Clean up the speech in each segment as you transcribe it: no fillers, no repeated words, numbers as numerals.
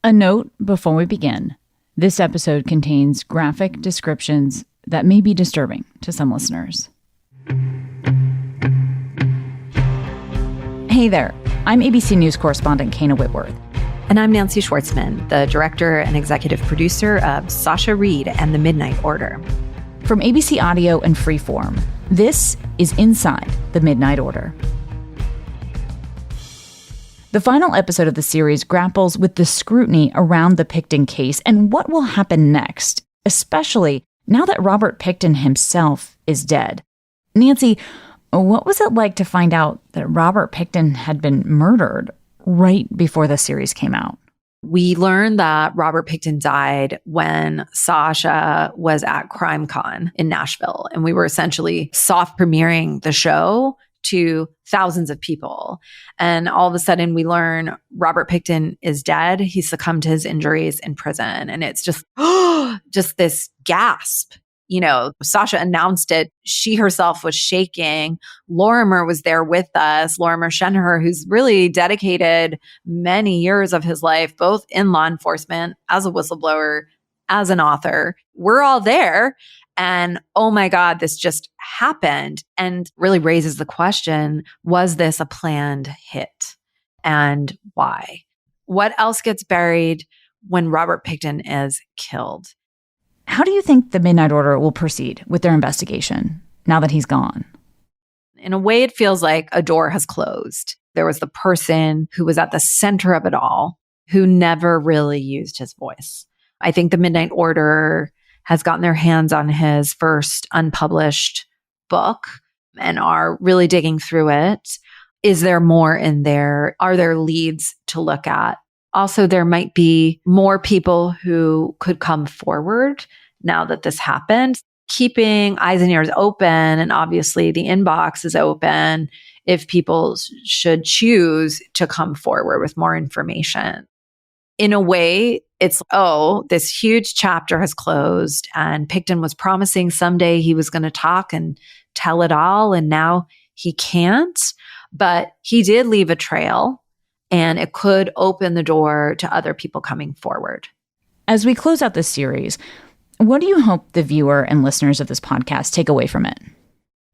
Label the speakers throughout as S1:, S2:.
S1: A note before we begin. This episode contains graphic descriptions that may be disturbing to some listeners. Hey there, I'm ABC News correspondent Kayna Whitworth.
S2: And I'm Nancy Schwartzman, the director and executive producer of Sasha Reid and the Midnight Order.
S1: From ABC Audio and Freeform, this is Inside the Midnight Order. The final episode of the series grapples with the scrutiny around the Pickton case and what will happen next, especially now that Robert Pickton himself is dead. Nancy, what was it like to find out that Robert Pickton had been murdered right before the series came out?
S2: We learned that Robert Pickton died when Sasha was at CrimeCon in Nashville, and we were essentially soft premiering the show to thousands of people. And all of a sudden we learn Robert Pickton is dead. He succumbed to his injuries in prison. And it's just, just this gasp. You know, Sasha announced it. She herself was shaking. Lorimer was there with us. Lorimer Shenher, who's really dedicated many years of his life, both in law enforcement, as a whistleblower, as an author. We're all there. And oh my God, this just happened, and really raises the question, was this a planned hit? And why? What else gets buried when Robert Pickton is killed?
S1: How do you think the Midnight Order will proceed with their investigation now that he's gone?
S2: In a way, it feels like a door has closed. There was the person who was at the center of it all, who never really used his voice. I think the Midnight Order has gotten their hands on his first unpublished book and are really digging through it. Is there more in there? Are there leads to look at? Also, there might be more people who could come forward now that this happened. Keeping eyes and ears open, and obviously the inbox is open if people should choose to come forward with more information. In a way, it's, this huge chapter has closed, and Pickton was promising someday he was going to talk and tell it all, and now he can't. But he did leave a trail, and it could open the door to other people coming forward.
S1: As we close out this series, what do you hope the viewer and listeners of this podcast take away from it?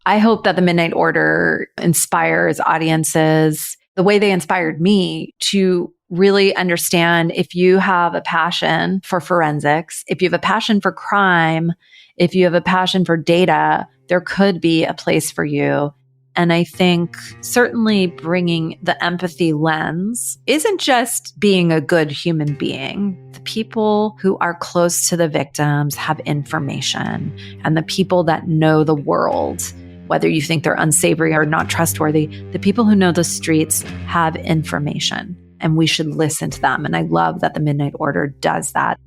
S2: I hope that the Midnight Order inspires audiences the way they inspired me to really understand, if you have a passion for forensics, if you have a passion for crime, if you have a passion for data, there could be a place for you. And I think certainly bringing the empathy lens isn't just being a good human being. The people who are close to the victims have information, and the people that know the world, whether you think they're unsavory or not trustworthy, the people who know the streets have information, and we should listen to them. And I love that the Midnight Order does that.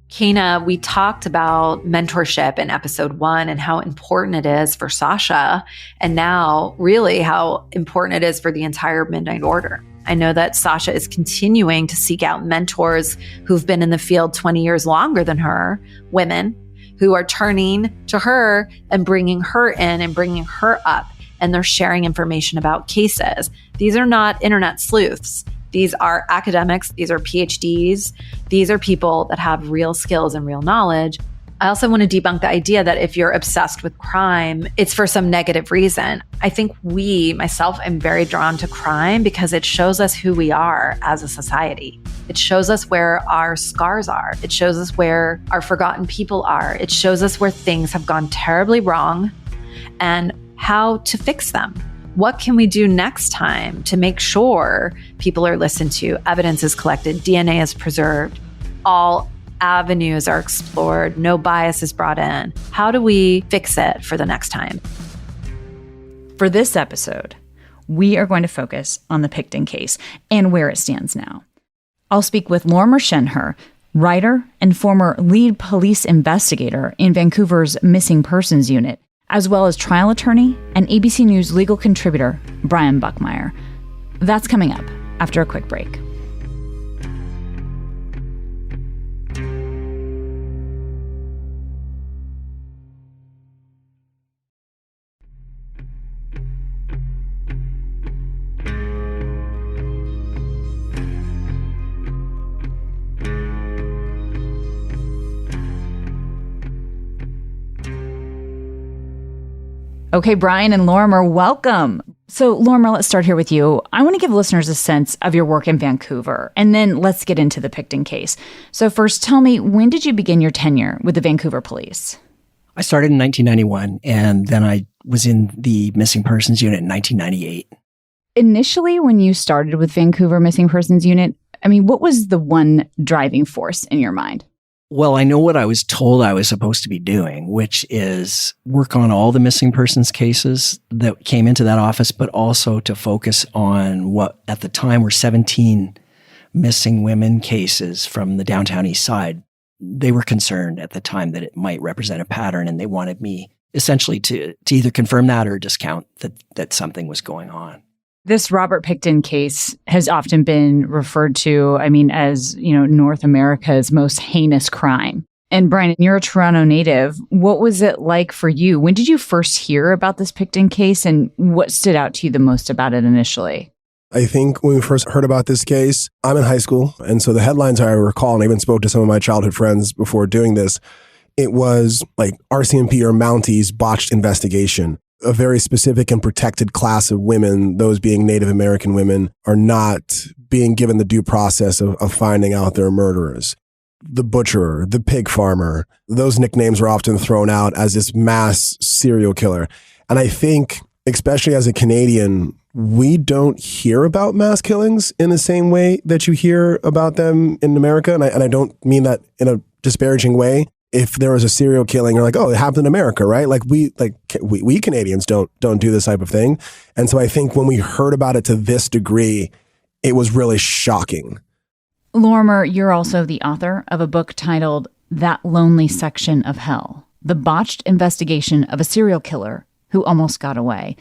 S2: Kayna, we talked about mentorship in episode 1 and how important it is for Sasha, and now really how important it is for the entire Midnight Order. I know that Sasha is continuing to seek out mentors who've been in the field 20 years longer than her, women who are turning to her and bringing her in and bringing her up, and they're sharing information about cases. These are not internet sleuths. These are academics. These are PhDs. These are people that have real skills and real knowledge. I also want to debunk the idea that if you're obsessed with crime, it's for some negative reason. I think myself, I'm very drawn to crime because it shows us who we are as a society. It shows us where our scars are. It shows us where our forgotten people are. It shows us where things have gone terribly wrong and how to fix them. What can we do next time to make sure people are listened to, evidence is collected, DNA is preserved, all avenues are explored, no bias is brought in? How do we fix it for the next time?
S1: For this episode, we are going to focus on the Pickton case and where it stands now. I'll speak with Lorimer Shenher, writer and former lead police investigator in Vancouver's Missing Persons Unit, as well as trial attorney and ABC News legal contributor Brian Buckmeyer. That's coming up after a quick break. Okay, Brian and Lorimer, welcome. So, Lorimer, let's start here with you. I want to give listeners a sense of your work in Vancouver, and then let's get into the Pickton case. So first, tell me, when did you begin your tenure with the Vancouver Police?
S3: I started in 1991, and then I was in the Missing Persons Unit in 1998.
S1: Initially, when you started with Vancouver Missing Persons Unit, what was the one driving force in your mind?
S3: Well, I know what I was told I was supposed to be doing, which is work on all the missing persons cases that came into that office, but also to focus on what at the time were 17 missing women cases from the downtown east side. They were concerned at the time that it might represent a pattern, and they wanted me essentially to either confirm that or discount that something was going on.
S1: This Robert Pickton case has often been referred to, as, North America's most heinous crime. And Brian, you're a Toronto native. What was it like for you? When did you first hear about this Pickton case, and what stood out to you the most about it initially?
S4: I think when we first heard about this case, I'm in high school. And so the headlines I recall, and I even spoke to some of my childhood friends before doing this, it was like RCMP or Mounties botched investigation. A very specific and protected class of women, those being Native American women, are not being given the due process of finding out their murderers. The butcher, the pig farmer, those nicknames were often thrown out as this mass serial killer. And I think, especially as a Canadian, we don't hear about mass killings in the same way that you hear about them in America. And I don't mean that in a disparaging way. If there was a serial killing, you're like, oh, it happened in America, right? We Canadians don't do this type of thing. And so I think when we heard about it to this degree, it was really shocking.
S1: Lorimer, you're also the author of a book titled That Lonely Section of Hell, The Botched Investigation of a Serial Killer Who Almost Got Away.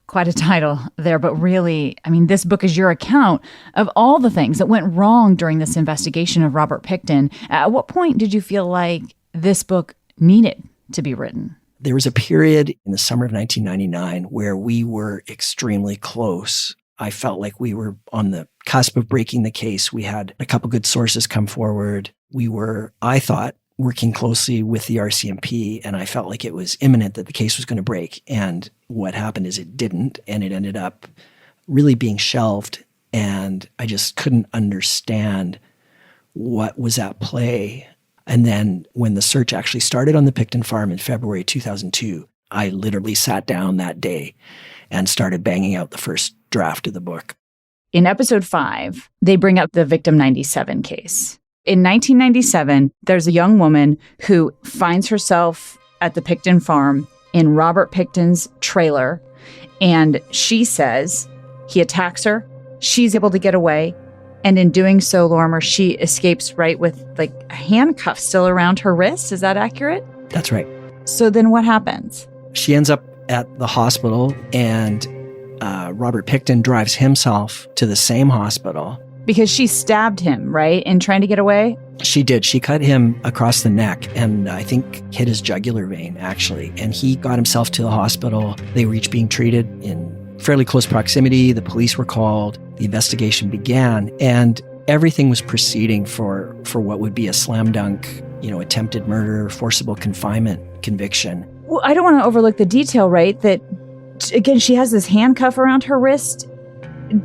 S1: Quite a title there, but really, this book is your account of all the things that went wrong during this investigation of Robert Pickton. At what point did you feel like this book needed to be written?
S3: There was a period in the summer of 1999 where we were extremely close. I felt like we were on the cusp of breaking the case. We had a couple good sources come forward. We were, I thought, working closely with the RCMP, and I felt like it was imminent that the case was going to break. And what happened is it didn't, and it ended up really being shelved. And I just couldn't understand what was at play. And then when the search actually started on the Pickton farm in February 2002, I literally sat down that day and started banging out the first draft of the book.
S1: In episode 5, they bring up the Victim 97 case. In 1997, there's a young woman who finds herself at the Pickton farm in Robert Pickton's trailer, and she says he attacks her. She's able to get away, and in doing so, Lorimer, she escapes right with a handcuff still around her wrist. Is that accurate?
S3: That's right.
S1: So then what happens?
S3: She ends up at the hospital, and Robert Pickton drives himself to the same hospital.
S1: Because she stabbed him, right, in trying to get away?
S3: She did. She cut him across the neck and I think hit his jugular vein, actually. And he got himself to the hospital. They were each being treated in fairly close proximity. The police were called. The investigation began. And everything was proceeding for what would be a slam dunk, attempted murder, forcible confinement conviction.
S1: Well, I don't want to overlook the detail, right, that, again, she has this handcuff around her wrist.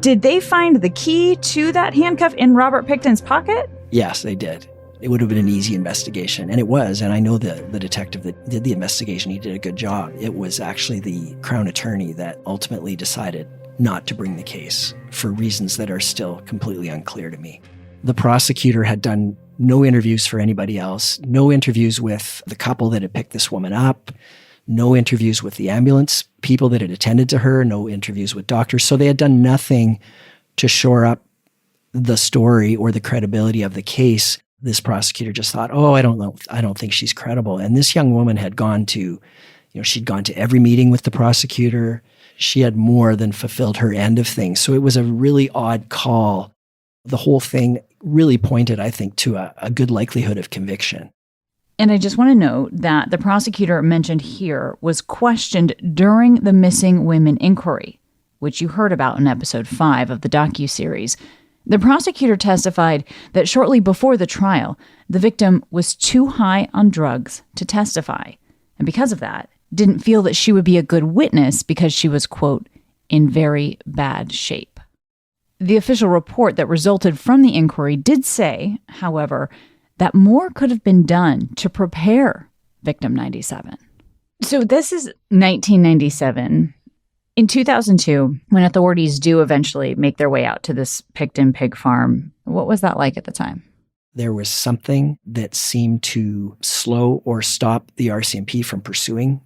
S1: Did they find the key to that handcuff in Robert Pickton's pocket?
S3: Yes, they did. It would have been an easy investigation, and it was. And I know the detective that did the investigation, he did a good job. It was actually the Crown Attorney that ultimately decided not to bring the case for reasons that are still completely unclear to me. The prosecutor had done no interviews for anybody else, no interviews with the couple that had picked this woman up, no interviews with the ambulance people that had attended to her, no interviews with doctors. So they had done nothing to shore up the story or the credibility of the case. This prosecutor just thought, I don't know. I don't think she's credible. And this young woman had gone to, she'd gone to every meeting with the prosecutor. She had more than fulfilled her end of things. So it was a really odd call. The whole thing really pointed, I think, to a good likelihood of conviction.
S1: And I just want to note that the prosecutor mentioned here was questioned during the missing women inquiry, which you heard about in episode 5 of the docuseries. The prosecutor testified that shortly before the trial, the victim was too high on drugs to testify. And because of that, didn't feel that she would be a good witness because she was, quote, in very bad shape. The official report that resulted from the inquiry did say, however, that more could have been done to prepare victim 97. So this is 1997. In 2002, when authorities do eventually make their way out to this Pickton pig farm, what was that like at the time?
S3: There was something that seemed to slow or stop the RCMP from pursuing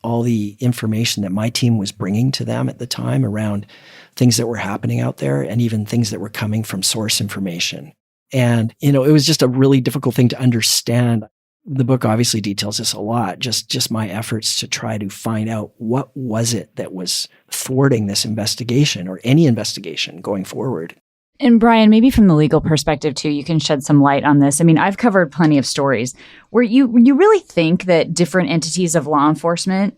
S3: all the information that my team was bringing to them at the time around things that were happening out there and even things that were coming from source information. And, it was just a really difficult thing to understand. The book obviously details this a lot, just my efforts to try to find out what was it that was thwarting this investigation or any investigation going forward.
S1: And Brian, maybe from the legal perspective too, you can shed some light on this. I mean, I've covered plenty of stories where you really think that different entities of law enforcement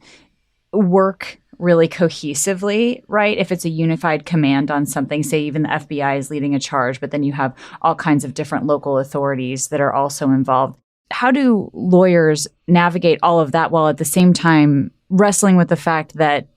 S1: work really cohesively, right? If it's a unified command on something, say even the FBI is leading a charge, but then you have all kinds of different local authorities that are also involved. How do lawyers navigate all of that while at the same time wrestling with the fact that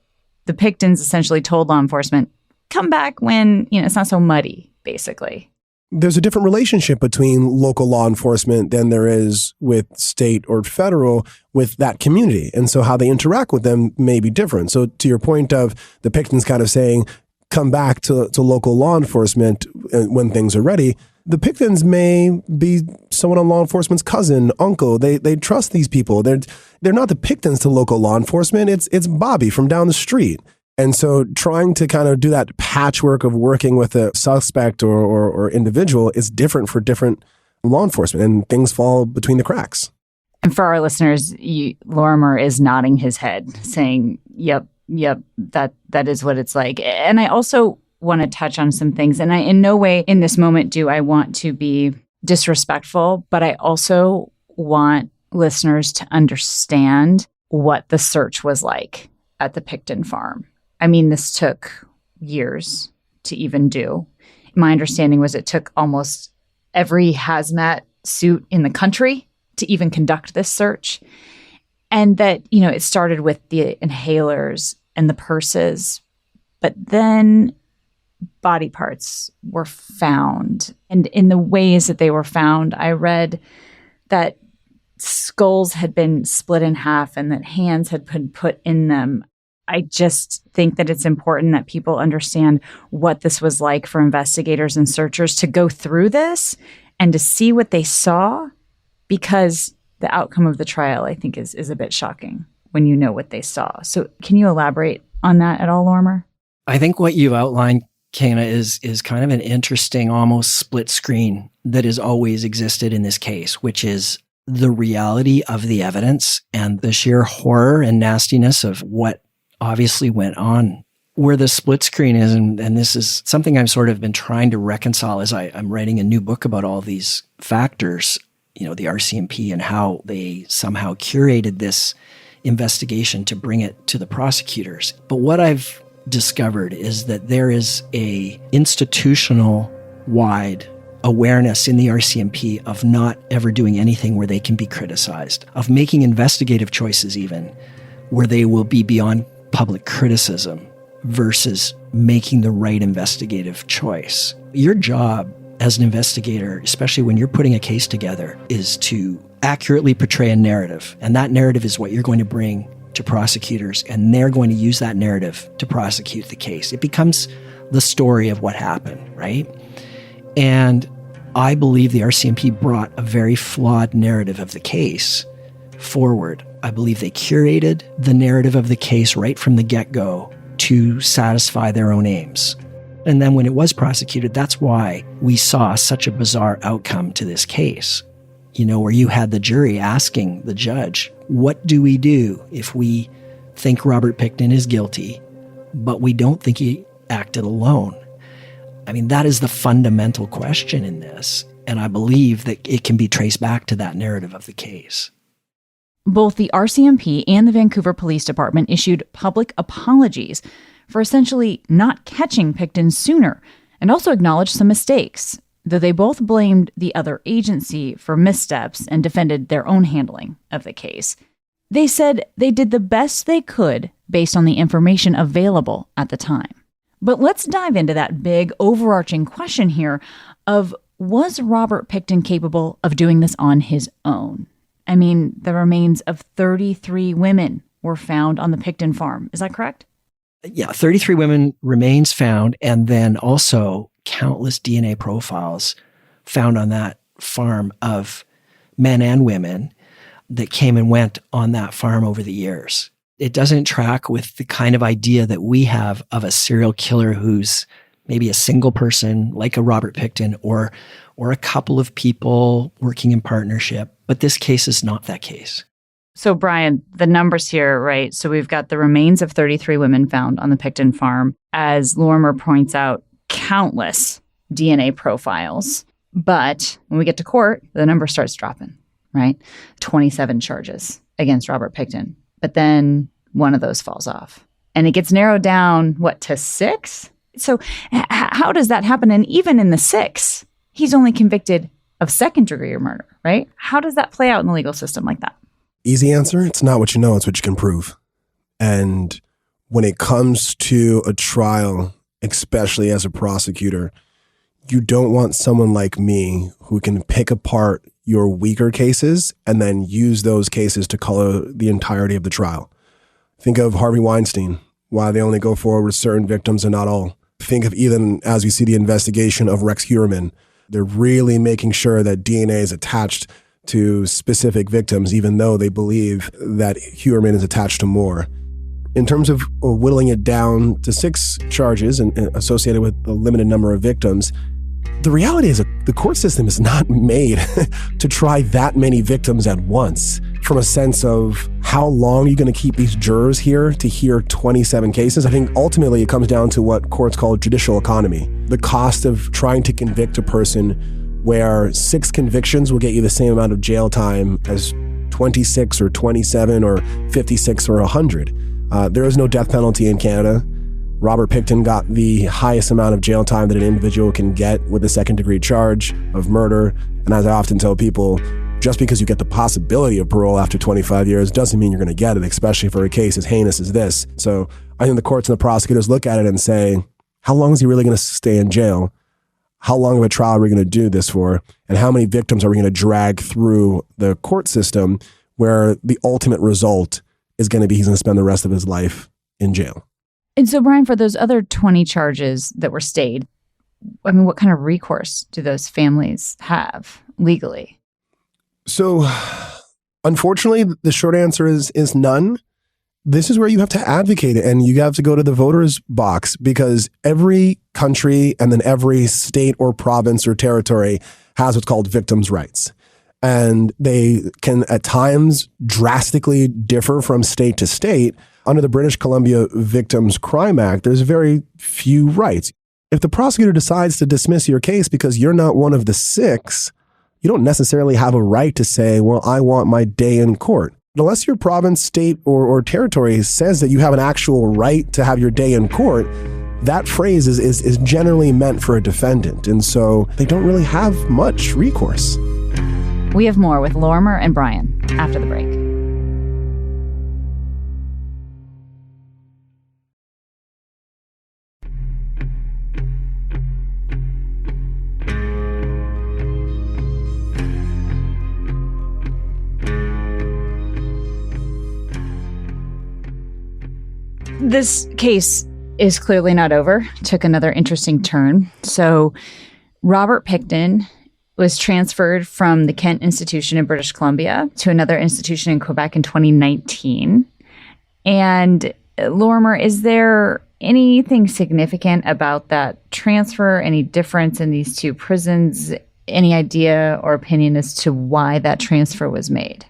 S1: the Picktons essentially told law enforcement, come back when, it's not so muddy, basically?
S4: There's a different relationship between local law enforcement than there is with state or federal with that community. And so how they interact with them may be different. So to your point of the Picktons kind of saying, come back to local law enforcement when things are ready, the Picktons may be someone on law enforcement's cousin, uncle. They trust these people. They're not the Picktons to local law enforcement. It's Bobby from down the street. And so trying to kind of do that patchwork of working with a suspect or individual is different for different law enforcement, and things fall between the cracks.
S1: And for our listeners, Lorimer is nodding his head, saying, yep, that is what it's like. And I also want to touch on some things. And I, in no way in this moment do I want to be disrespectful, but I also want listeners to understand what the search was like at the Pickton farm. I mean, this took years to even do. My understanding was it took almost every hazmat suit in the country to even conduct this search. And that, it started with the inhalers and the purses, but then body parts were found. And in the ways that they were found, I read that skulls had been split in half and that hands had been put in them. I just think that it's important that people understand what this was like for investigators and searchers to go through this and to see what they saw, because the outcome of the trial, I think, is a bit shocking when you know what they saw. So can you elaborate on that at all, Lorimer?
S3: I think what you've outlined, Kayna, is kind of an interesting, almost split screen that has always existed in this case, which is the reality of the evidence and the sheer horror and nastiness of what obviously went on. Where the split screen is, and this is something I've sort of been trying to reconcile as I'm writing a new book about all these factors, the RCMP and how they somehow curated this investigation to bring it to the prosecutors. But what I've discovered is that there is a institutional wide awareness in the RCMP of not ever doing anything where they can be criticized, of making investigative choices even where they will be beyond public criticism versus making the right investigative choice. Your job as an investigator, especially when you're putting a case together, is to accurately portray a narrative. And that narrative is what you're going to bring to prosecutors, and they're going to use that narrative to prosecute the case. It becomes the story of what happened, right? And I believe the RCMP brought a very flawed narrative of the case forward. I believe they curated the narrative of the case right from the get-go to satisfy their own aims. And then when it was prosecuted, that's why we saw such a bizarre outcome to this case. Where you had the jury asking the judge, what do we do if we think Robert Pickton is guilty, but we don't think he acted alone? I mean, that is the fundamental question in this. And I believe that it can be traced back to that narrative of the case.
S1: Both the RCMP and the Vancouver Police Department issued public apologies for essentially not catching Pickton sooner, and also acknowledged some mistakes, though they both blamed the other agency for missteps and defended their own handling of the case. They said they did the best they could based on the information available at the time. But let's dive into that big overarching question here of, was Robert Pickton capable of doing this on his own? I mean, the remains of 33 women were found on the Pickton farm. Is that correct?
S3: Yeah, 33 women remains found, and then also countless DNA profiles found on that farm of men and women that came and went on that farm over the years. It doesn't track with the kind of idea that we have of a serial killer who's maybe a single person like a Robert Pickton or a couple of people working in partnership. But this case is not that case.
S1: So, Brian, the numbers here, right? So we've got the remains of 33 women found on the Pickton farm. As Lorimer points out, countless DNA profiles. But when we get to court, the number starts dropping, right? 27 charges against Robert Pickton. But then one of those falls off. And it gets narrowed down, to 6? So how does that happen? And even in the 6, he's only convicted of second-degree murder, right? How does that play out in the legal system like that?
S4: Easy answer, it's not what you know, it's what you can prove. And when it comes to a trial, especially as a prosecutor, you don't want someone like me who can pick apart your weaker cases and then use those cases to color the entirety of the trial. Think of Harvey Weinstein, why they only go forward with certain victims and not all. Think of even as we see the investigation of Rex Heuermann, they're really making sure that DNA is attached to specific victims, even though they believe that Heuermann is attached to more. In terms of whittling it down to 6 charges and associated with a limited number of victims, the reality is the court system is not made to try that many victims at once. From a sense of how long are you going to keep these jurors here to hear 27 cases? I think ultimately it comes down to what courts call judicial economy. The cost of trying to convict a person where 6 convictions will get you the same amount of jail time as 26 or 27 or 56 or 100. There is no death penalty in Canada. Robert Pickton got the highest amount of jail time that an individual can get with a second-degree charge of murder. And as I often tell people, just because you get the possibility of parole after 25 years doesn't mean you're going to get it, especially for a case as heinous as this. So I think the courts and the prosecutors look at it and say, how long is he really going to stay in jail? How long of a trial are we going to do this for? And how many victims are we going to drag through the court system where the ultimate result is going to be he's going to spend the rest of his life in jail?
S1: And so, Brian, for those other 20 charges that were stayed, I mean, what kind of recourse do those families have legally?
S4: So, unfortunately, the short answer is none. This is where you have to advocate it, and you have to go to the voters box, because every country and then every state or province or territory has what's called victims' rights. And they can at times drastically differ from state to state. Under the British Columbia Victims' Crime Act, there's very few rights. If the prosecutor decides to dismiss your case because you're not one of the 6, you don't necessarily have a right to say, well, I want my day in court. Unless your province, state, or territory says that you have an actual right to have your day in court, that phrase is generally meant for a defendant. And so they don't really have much recourse.
S1: We have more with Lorimer and Brian after the break. This case is clearly not over. Took another interesting turn. So Robert Pickton was transferred from the Kent Institution in British Columbia to another institution in Quebec in 2019. And Lorimer, is there anything significant about that transfer? Any difference in these 2 prisons? Any idea or opinion as to why that transfer was made?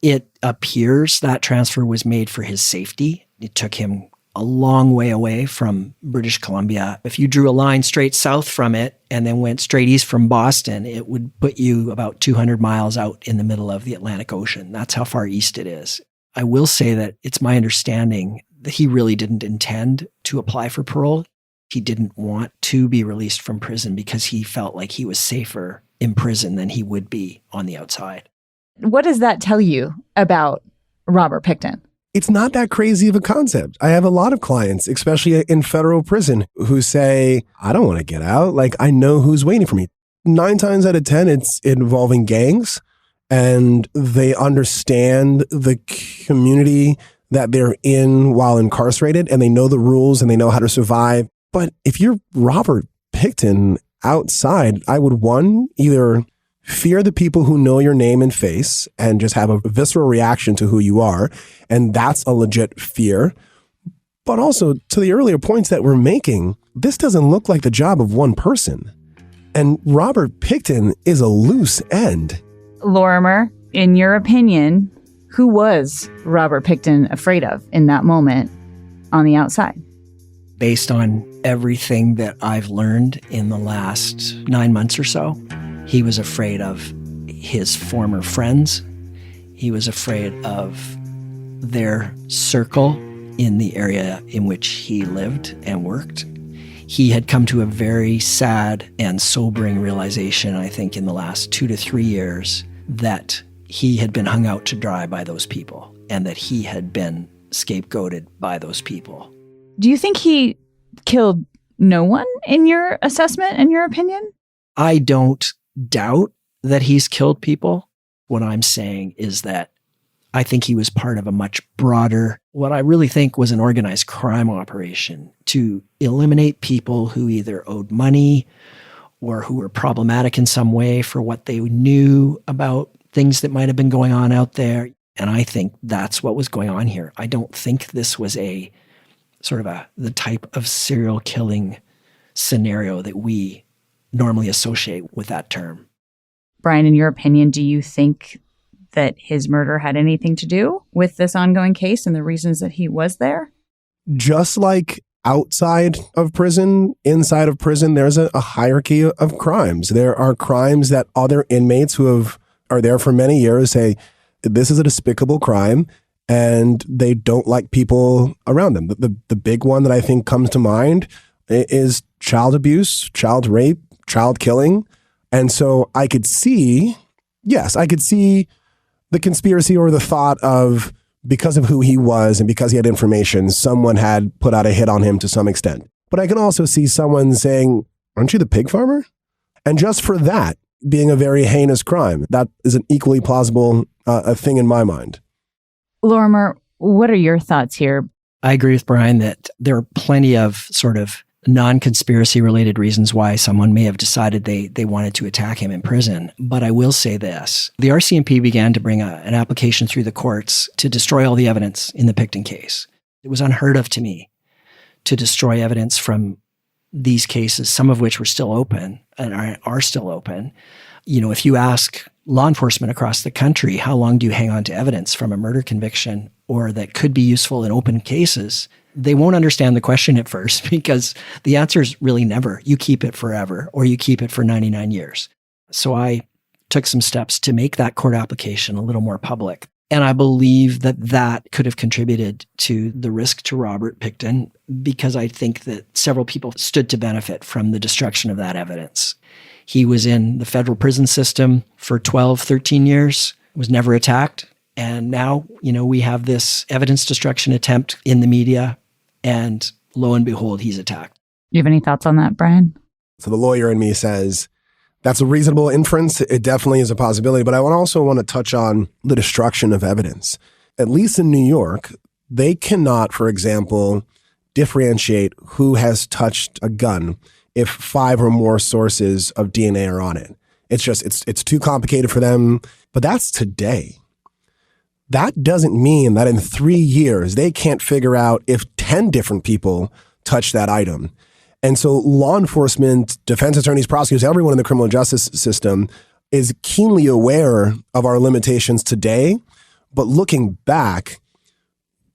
S3: It appears that transfer was made for his safety. It took him a long way away from British Columbia. If you drew a line straight south from it and then went straight east from Boston, it would put you about 200 miles out in the middle of the Atlantic Ocean. That's how far east it is. I will say that it's my understanding that he really didn't intend to apply for parole. He didn't want to be released from prison because he felt like he was safer in prison than he would be on the outside.
S1: What does that tell you about Robert Pickton?
S4: It's not that crazy of a concept. I have a lot of clients, especially in federal prison, who say, I don't want to get out. Like, I know who's waiting for me. 9 times out of 10, it's involving gangs, and they understand the community that they're in while incarcerated, and they know the rules and they know how to survive. But if you're Robert Pickton outside, I would, one, either fear the people who know your name and face and just have a visceral reaction to who you are. And that's a legit fear. But also, to the earlier points that we're making, this doesn't look like the job of one person. And Robert Pickton is a loose end.
S1: Lorimer, in your opinion, who was Robert Pickton afraid of in that moment on the outside?
S3: Based on everything that I've learned in the last 9 months or so, he was afraid of his former friends. He was afraid of their circle in the area in which he lived and worked. He had come to a very sad and sobering realization, I think, in the last 2 to 3 years, that he had been hung out to dry by those people and that he had been scapegoated by those people.
S1: Do you think he killed no one in your assessment, in your opinion?
S3: I don't doubt that he's killed people. What I'm saying is that I think he was part of a much broader, what I really think was an organized crime operation to eliminate people who either owed money or who were problematic in some way for what they knew about things that might have been going on out there. And I think that's what was going on here. I don't think this was a sort of the type of serial killing scenario that we normally associate with that term.
S1: Brian, in your opinion, do you think that his murder had anything to do with this ongoing case and the reasons that he was there?
S4: Just like outside of prison, inside of prison, there's a hierarchy of crimes. There are crimes that other inmates who are there for many years say, this is a despicable crime, and they don't like people around them. The big one that I think comes to mind is child abuse, child rape, child killing. And so I could see the conspiracy or the thought of, because of who he was and because he had information, someone had put out a hit on him to some extent. But I can also see someone saying, aren't you the pig farmer? And just for that being a very heinous crime, that is an equally plausible a thing in my mind.
S1: Lorimer, what are your thoughts here?
S3: I agree with Brian that there are plenty of sort of non-conspiracy related reasons why someone may have decided they wanted to attack him in prison. But I will say this. The RCMP began to bring an application through the courts to destroy all the evidence in the Pickton case. It was unheard of to me to destroy evidence from these cases, some of which were still open and are still open. You know, if you ask law enforcement across the country, how long do you hang on to evidence from a murder conviction or that could be useful in open cases, they won't understand the question at first because the answer is really never. You keep it forever or you keep it for 99 years. So I took some steps to make that court application a little more public. And I believe that could have contributed to the risk to Robert Pickton because I think that several people stood to benefit from the destruction of that evidence. He was in the federal prison system for 12, 13 years, was never attacked. And now, we have this evidence destruction attempt in the media. And lo and behold, he's attacked.
S1: Do you have any thoughts on that, Brian?
S4: So the lawyer in me says that's a reasonable inference. It definitely is a possibility. But I also want to touch on the destruction of evidence. At least in New York, they cannot, for example, differentiate who has touched a gun if 5 or more sources of DNA are on it. It's just, it's too complicated for them. But that's today. That doesn't mean that in 3 years, they can't figure out if 10 different people touched that item. And so law enforcement, defense attorneys, prosecutors, everyone in the criminal justice system is keenly aware of our limitations today. But looking back,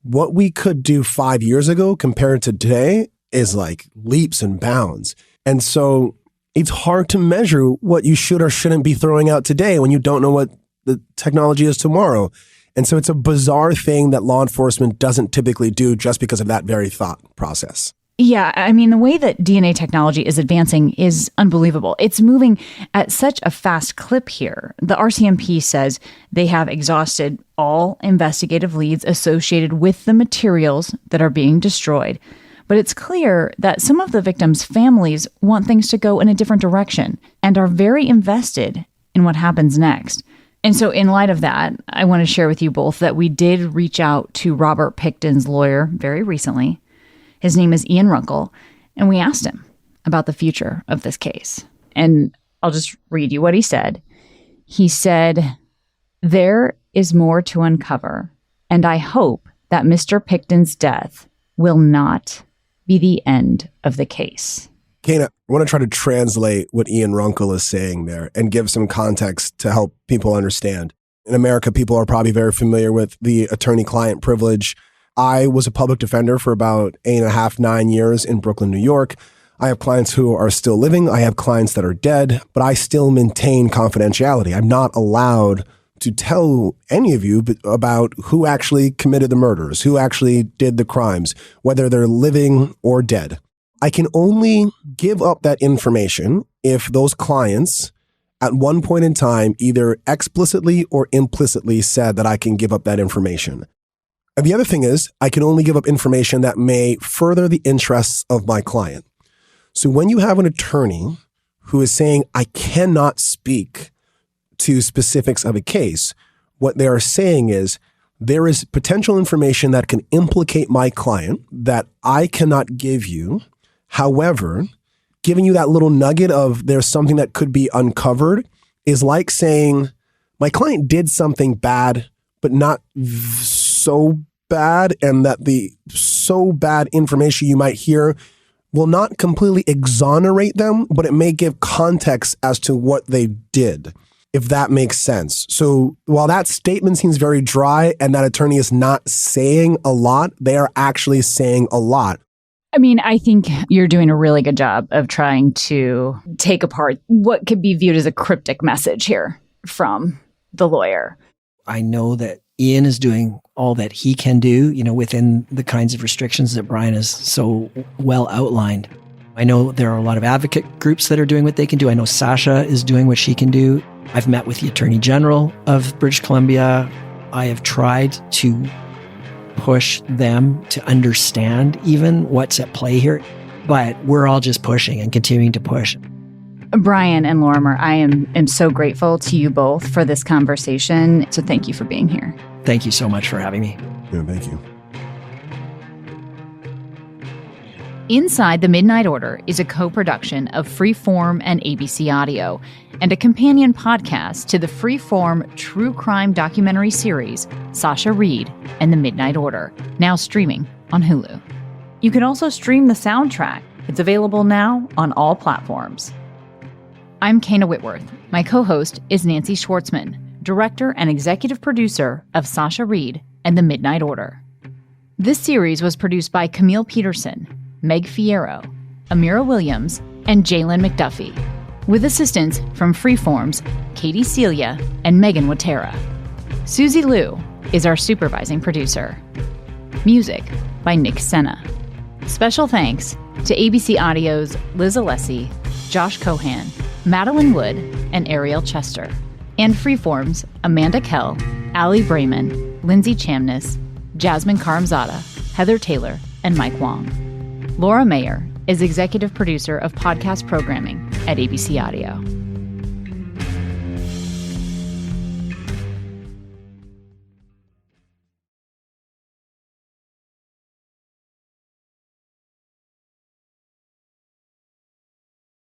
S4: what we could do 5 years ago compared to today is like leaps and bounds. And so it's hard to measure what you should or shouldn't be throwing out today when you don't know what the technology is tomorrow. And so it's a bizarre thing that law enforcement doesn't typically do just because of that very thought process.
S1: Yeah, I mean, the way that DNA technology is advancing is unbelievable. It's moving at such a fast clip here. The RCMP says they have exhausted all investigative leads associated with the materials that are being destroyed. But it's clear that some of the victims' families want things to go in a different direction and are very invested in what happens next. And so in light of that, I want to share with you both that we did reach out to Robert Pickton's lawyer very recently. His name is Ian Runkle, and we asked him about the future of this case. And I'll just read you what he said. He said, "There is more to uncover, and I hope that Mr. Pickton's death will not be the end of the case."
S4: Kayna, I want to try to translate what Ian Runkle is saying there and give some context to help people understand. In America, people are probably very familiar with the attorney-client privilege. I was a public defender for about 8.5, 9 years in Brooklyn, New York. I have clients who are still living. I have clients that are dead, but I still maintain confidentiality. I'm not allowed to tell any of you about who actually committed the murders, who actually did the crimes, whether they're living or dead. I can only give up that information if those clients at one point in time either explicitly or implicitly said that I can give up that information. And the other thing is, I can only give up information that may further the interests of my client. So when you have an attorney who is saying, I cannot speak to specifics of a case, what they are saying is, there is potential information that can implicate my client that I cannot give you. However, giving you that little nugget of there's something that could be uncovered is like saying, my client did something bad, but not so bad, and that the so bad information you might hear will not completely exonerate them, but it may give context as to what they did, if that makes sense. So while that statement seems very dry and that attorney is not saying a lot, they are actually saying a lot.
S1: I mean, I think you're doing a really good job of trying to take apart what could be viewed as a cryptic message here from the lawyer.
S3: I know that Ian is doing all that he can do, within the kinds of restrictions that Brian has so well outlined. I know there are a lot of advocate groups that are doing what they can do. I know Sasha is doing what she can do. I've met with the Attorney General of British Columbia. I have tried to push them to understand even what's at play here, but we're all just pushing and continuing to push.
S1: Brian and Lorimer, I am so grateful to you both for this conversation. So thank you for being here.
S3: Thank you so much for having me.
S4: Yeah, thank you.
S1: Inside the Midnight Order is a co-production of Freeform and ABC Audio, and a companion podcast to the Freeform true crime documentary series, Sasha Reid and the Midnight Order, now streaming on Hulu. You can also stream the soundtrack. It's available now on all platforms. I'm Kayna Whitworth. My co-host is Nancy Schwartzman, director and executive producer of Sasha Reid and the Midnight Order. This series was produced by Camille Peterson, Meg Fierro, Amira Williams, and Jalen McDuffie, with assistance from Freeform's Katie Celia and Megan Watera. Susie Liu is our supervising producer. Music by Nick Senna. Special thanks to ABC Audio's Liz Alessi, Josh Cohan, Madeline Wood, and Ariel Chester, and Freeform's Amanda Kell, Allie Brayman, Lindsay Chamness, Jasmine Karamzada, Heather Taylor, and Mike Wong. Laura Mayer is executive producer of podcast programming at ABC Audio.